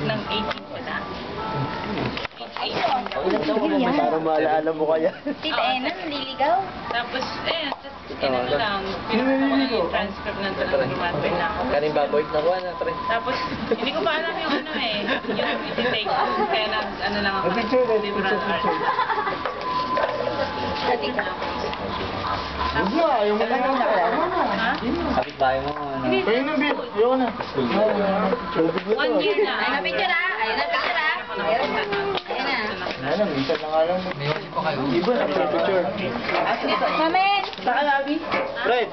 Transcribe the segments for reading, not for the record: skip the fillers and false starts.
ng 18 ka na? Parang maalaala mo kaya. Tita Ena, naliligaw. Tapos, inano lang, pinakita ko na yung transcript ng talagang matter na ako. Kaning baboy, nakuha na, pre. Tapos, hindi ko pa alam yung yung iti-take. Kaya ano lang ako, liberal arts. Huwag na, ayaw mo lang yung Ha? Kapit bahay mo, ano. Kayo na, Bill. Ayaw na. 1 year na. Ayun na picture ah. Ayun na picture ah. Ayun na. Ano, minsan na nga lang. Iba na picture. Mamen! Saka labi. Right.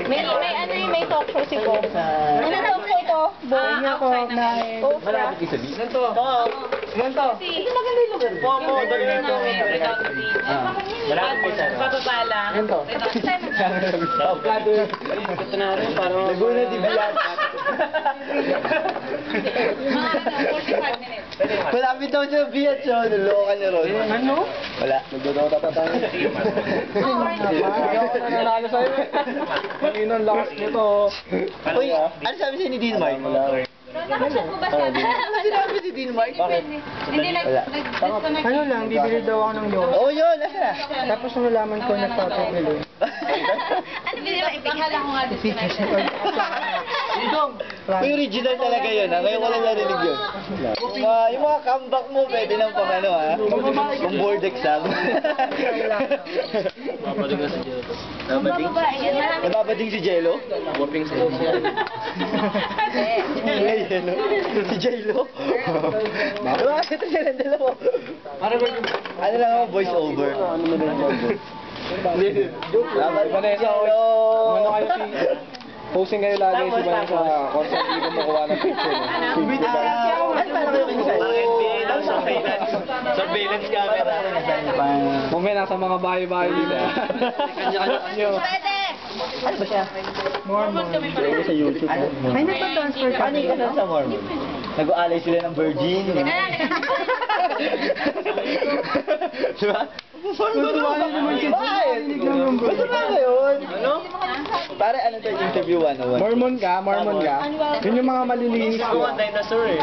May talk show si Bo. Ano talk show to? Bo. Outside na. Malapit yung sabi. Ilan to? Ilan to? Kasi, maganda yung lugar. Po mo, dali na ito. redundancy. Bababa lang. Ilan to? Ito na rin, parang... Laguna di Bilan. Mga 45 minutes. Malapit daw siya biyat siya. Nalokan niya ron. Ano? Wala. Nagdodota pa tayo. Hindi ako nananalo sa'yo. Kanina ang lakas nito. Uy, ano sabi sa'yo ni Dean Mark? Nakachat mo ba siya? Sinabi si Dean Mark? Hindi, Wala. nag-disconnect. Ano lang, bibili daw ako ng yun. Oo yun, nasa? Tapos nung nalaman ko nagpapabili. Ano ba yung ipaghala ko nga disconnect? Yung original talaga yun, ha? Ngayon ko lang narinig yun. Yung mga comeback mo, pwede lang pang ano, ha? Pang board exam. Babading na si Jello. Babading si Jello? Waping si Jello. Si Jello? Bakit ito sila dalawa? Ano lang ako, voice over. Ano mo din voice over? Vanessa, ano kayo si... Posing kayo lagi si Vanessa kung saan hindi ko makuha ng picture. Ano parang kayo kinsan? Surveillance. Surveillance camera. Mamaya nasa mga bahay-bahay nila. Kanya-kanya. Pwede! Ano ba siya? Mormon. Ano sa YouTube? May nagpa-transfer ka. Ano yung kasal sa Mormon? Nag-aalay sila ng virgin. Diba? Tutuwanan naman si Bakit? Basta ba yun? Ano? Pare, ano tayo interview 101? Mormon ka? Mormon ka? Yun yung mga malilinis ko. dinosaur eh.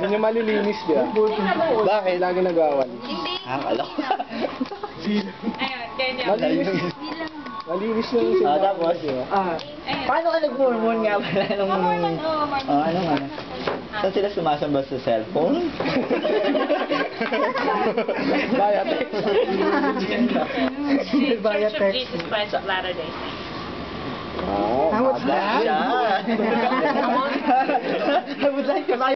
Yun yung malilinis ko. Bakit? Lagi nag-awal. Ang alak. Ayun, ganyan. Malinis lang yung sila. Tapos? Paano ka nag-Mormon nga pala? Mormon. Ano nga? Saan sila sumasamba sa cellphone? Via text. Church of Jesus Christ of Latter-day Saints. How was that? I would like to